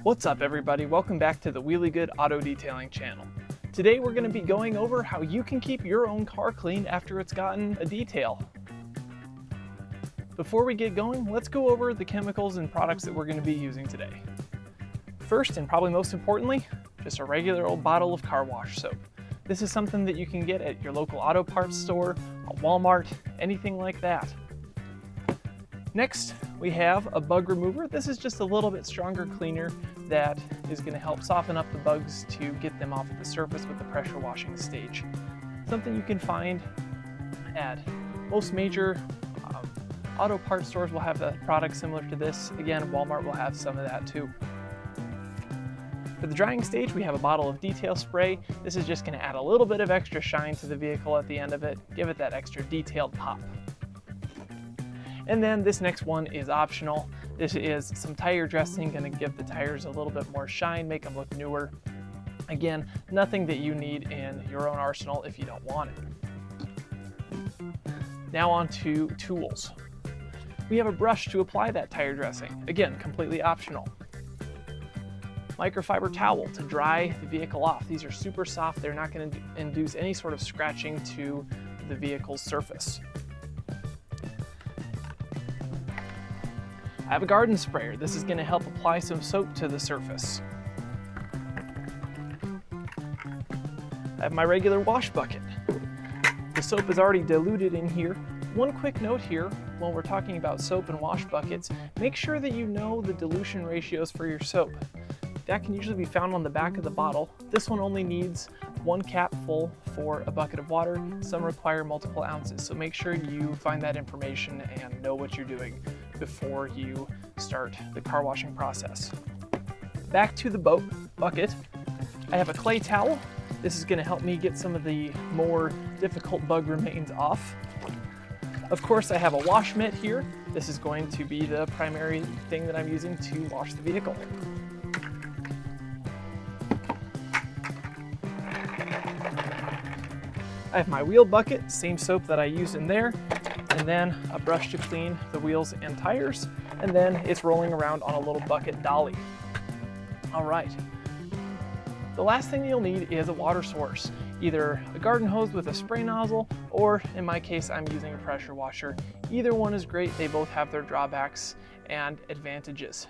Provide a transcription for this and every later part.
What's up everybody, welcome back to the Wheelie Good Auto Detailing channel. Today we're going to be going over how you can keep your own car clean after it's gotten a detail. Before we get going, let's go over the chemicals and products that we're going to be using today. First, and probably most importantly, just a regular old bottle of car wash soap. This is something that you can get at your local auto parts store, a Walmart, anything like that. Next, we have a bug remover. This is just a little bit stronger cleaner that is going to help soften up the bugs to get them off the surface with the pressure washing stage. Something you can find at most major auto parts stores will have a product similar to this. Again, Walmart will have some of that too. For the drying stage, we have a bottle of detail spray. This is just going to add a little bit of extra shine to the vehicle at the end of it, give it that extra detailed pop. And then this next one is optional. This is some tire dressing, going to give the tires a little bit more shine, make them look newer. Again, nothing that you need in your own arsenal if you don't want it. Now on to tools. We have a brush to apply that tire dressing. Again, completely optional. Microfiber towel to dry the vehicle off. These are super soft. They're not going to induce any sort of scratching to the vehicle's surface. I have a garden sprayer. This is going to help apply some soap to the surface. I have my regular wash bucket. The soap is already diluted in here. One quick note here, when we're talking about soap and wash buckets, make sure that you know the dilution ratios for your soap. That can usually be found on the back of the bottle. This one only needs 1 cap full for a bucket of water. Some require multiple ounces, so make sure you find that information and know what you're doing before you start the car washing process. Back to the bucket, I have a clay towel. This is going to help me get some of the more difficult bug remains off. Of course, I have a wash mitt here. This is going to be the primary thing that I'm using to wash the vehicle. I have my wheel bucket, same soap that I used in there, and then a brush to clean the wheels and tires, and then it's rolling around on a little bucket dolly. All right. The last thing you'll need is a water source, either a garden hose with a spray nozzle, or in my case, I'm using a pressure washer. Either one is great. They both have their drawbacks and advantages.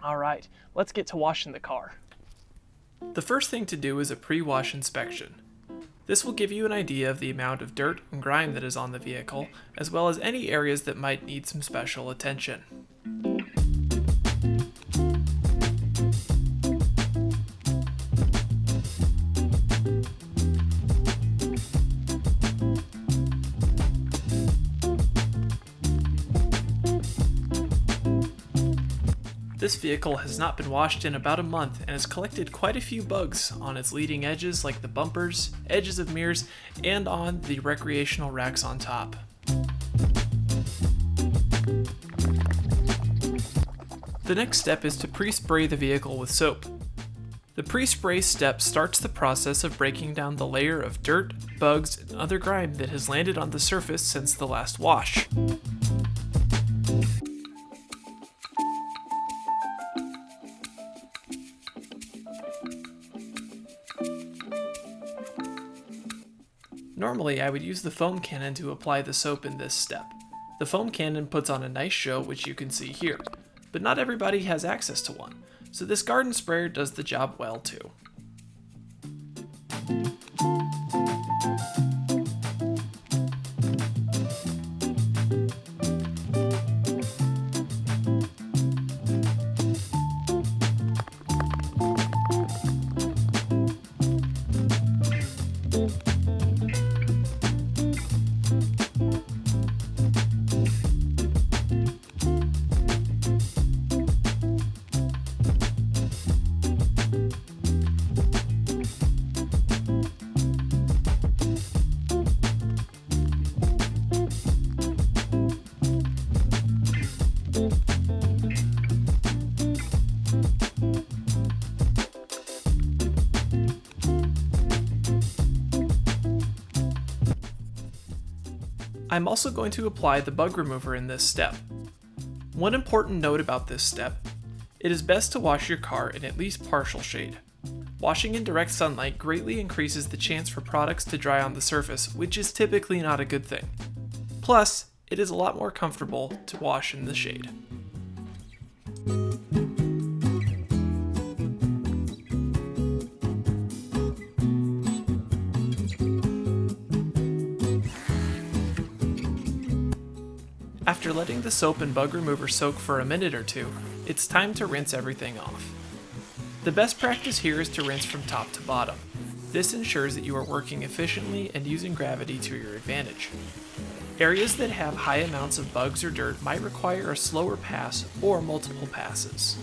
All right, let's get to washing the car. The first thing to do is a pre-wash inspection. This will give you an idea of the amount of dirt and grime that is on the vehicle, as well as any areas that might need some special attention. This vehicle has not been washed in about a month and has collected quite a few bugs on its leading edges like the bumpers, edges of mirrors, and on the recreational racks on top. The next step is to pre-spray the vehicle with soap. The pre-spray step starts the process of breaking down the layer of dirt, bugs, and other grime that has landed on the surface since the last wash. Normally, I would use the foam cannon to apply the soap in this step. The foam cannon puts on a nice show, which you can see here, but not everybody has access to one, so this garden sprayer does the job well too. I'm also going to apply the bug remover in this step. One important note about this step: it is best to wash your car in at least partial shade. Washing in direct sunlight greatly increases the chance for products to dry on the surface, which is typically not a good thing. Plus, it is a lot more comfortable to wash in the shade. After letting the soap and bug remover soak for a minute or two, it's time to rinse everything off. The best practice here is to rinse from top to bottom. This ensures that you are working efficiently and using gravity to your advantage. Areas that have high amounts of bugs or dirt might require a slower pass or multiple passes.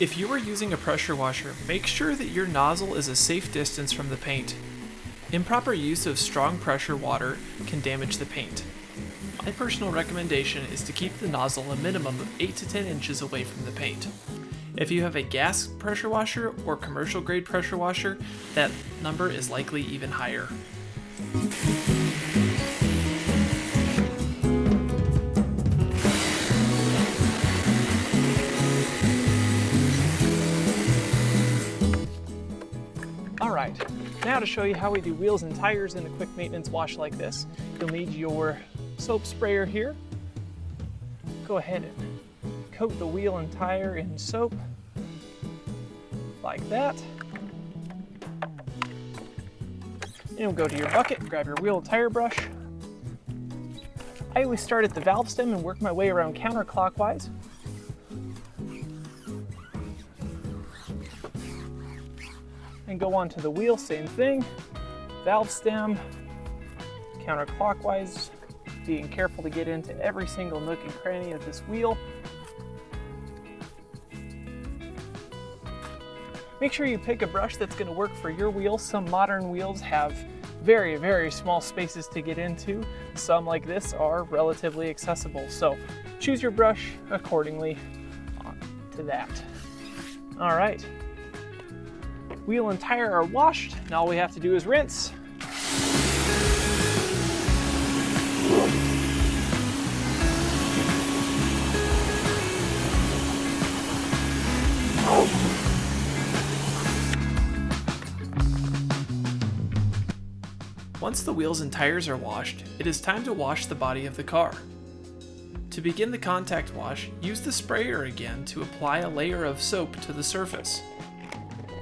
If you are using a pressure washer, make sure that your nozzle is a safe distance from the paint. Improper use of strong pressure water can damage the paint. My personal recommendation is to keep the nozzle a minimum of 8 to 10 inches away from the paint. If you have a gas pressure washer or commercial grade pressure washer, that number is likely even higher. Alright, now to show you how we do wheels and tires in a quick maintenance wash like this. You'll need your soap sprayer here. Go ahead and coat the wheel and tire in soap, like that. And you'll go to your bucket, grab your wheel and tire brush. I always start at the valve stem and work my way around counterclockwise. And go on to the wheel, same thing. Valve stem, counterclockwise, being careful to get into every single nook and cranny of this wheel. Make sure you pick a brush that's going to work for your wheel. Some modern wheels have very, very small spaces to get into. Some like this are relatively accessible. So choose your brush accordingly to that. All right. Wheel and tire are washed. Now all we have to do is rinse. Once the wheels and tires are washed, it is time to wash the body of the car. To begin the contact wash, use the sprayer again to apply a layer of soap to the surface.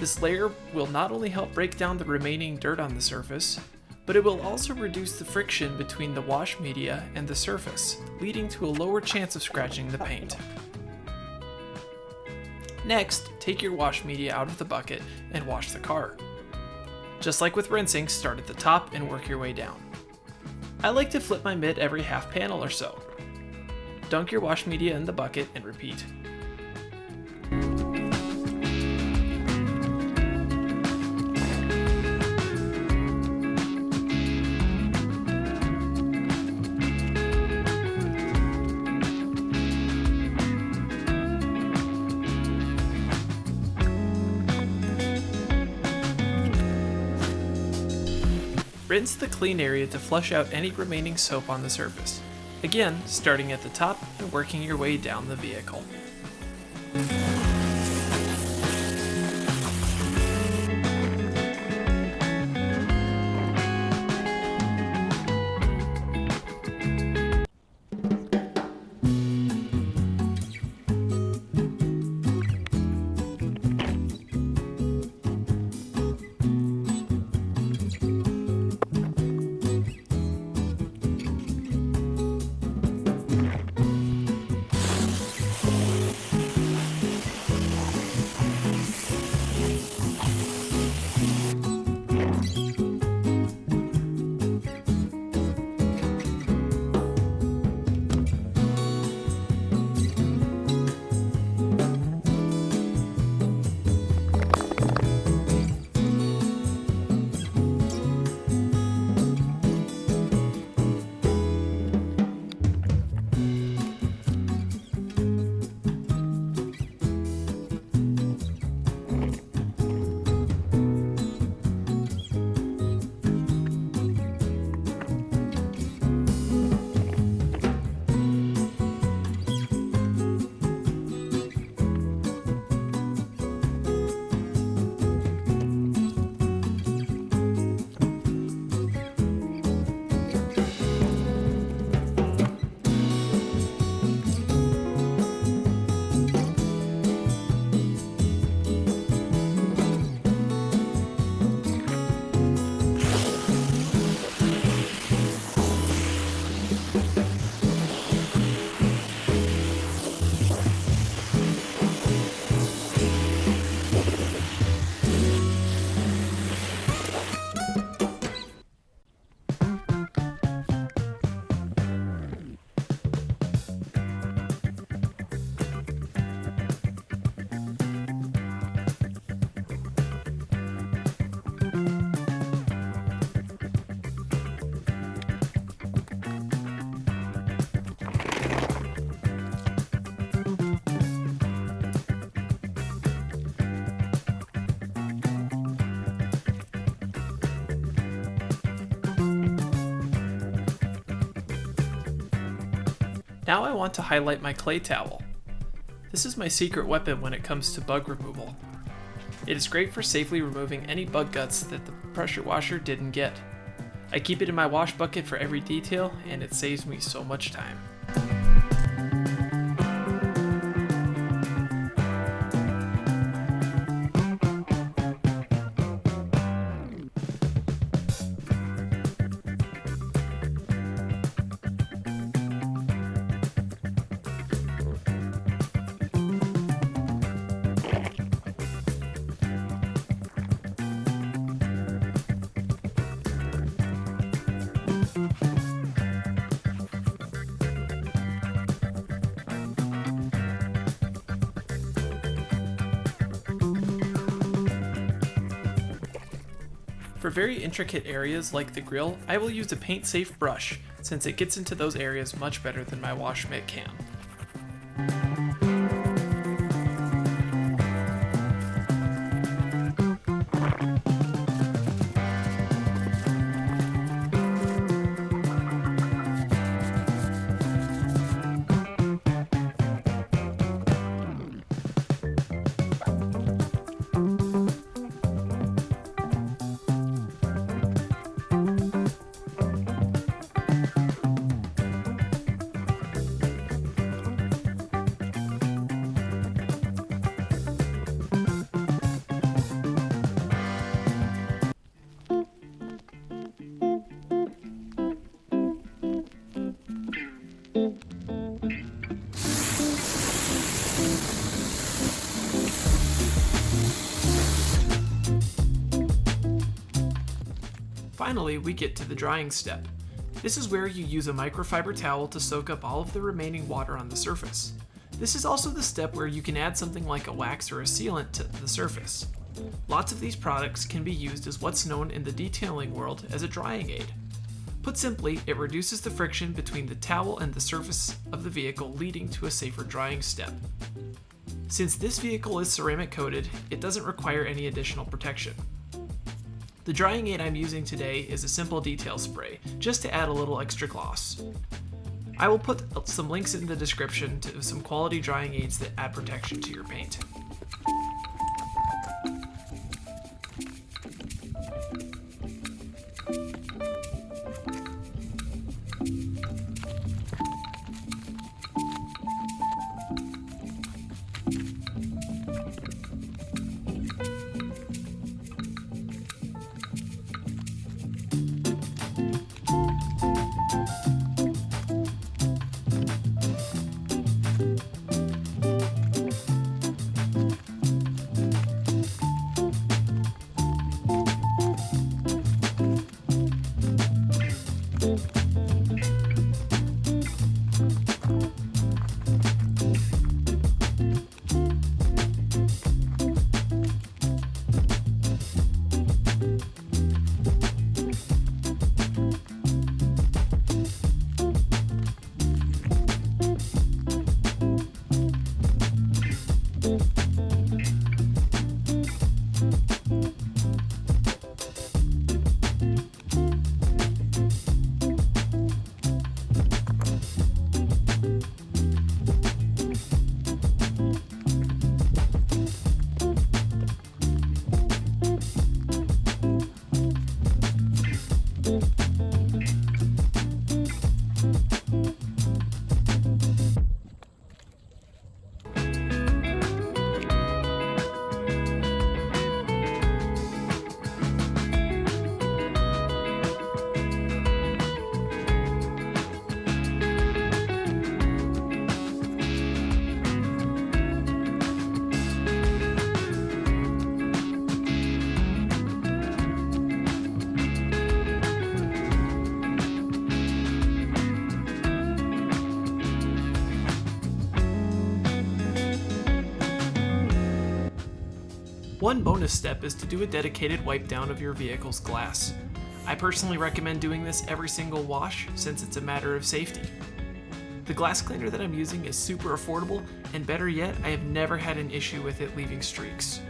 This layer will not only help break down the remaining dirt on the surface, but it will also reduce the friction between the wash media and the surface, leading to a lower chance of scratching the paint. Next, take your wash media out of the bucket and wash the car. Just like with rinsing, start at the top and work your way down. I like to flip my mitt every half panel or so. Dunk your wash media in the bucket and repeat. Rinse the clean area to flush out any remaining soap on the surface. Again, starting at the top and working your way down the vehicle. Now I want to highlight my clay towel. This is my secret weapon when it comes to bug removal. It is great for safely removing any bug guts that the pressure washer didn't get. I keep it in my wash bucket for every detail, and it saves me so much time. For very intricate areas like the grill, I will use a paint-safe brush since it gets into those areas much better than my wash mitt can. Finally, we get to the drying step. This is where you use a microfiber towel to soak up all of the remaining water on the surface. This is also the step where you can add something like a wax or a sealant to the surface. Lots of these products can be used as what's known in the detailing world as a drying aid. Put simply, it reduces the friction between the towel and the surface of the vehicle, leading to a safer drying step. Since this vehicle is ceramic coated, it doesn't require any additional protection. The drying aid I'm using today is a simple detail spray, just to add a little extra gloss. I will put some links in the description to some quality drying aids that add protection to your paint. One bonus step is to do a dedicated wipe down of your vehicle's glass. I personally recommend doing this every single wash since it's a matter of safety. The glass cleaner that I'm using is super affordable, and better yet, I have never had an issue with it leaving streaks.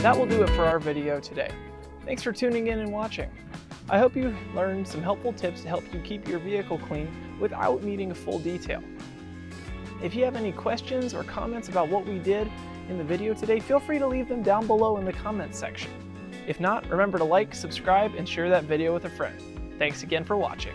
That will do it for our video today. Thanks for tuning in and watching. I hope you learned some helpful tips to help you keep your vehicle clean without needing a full detail. If you have any questions or comments about what we did in the video today, feel free to leave them down below in the comments section. If not, remember to like, subscribe, and share that video with a friend. Thanks again for watching.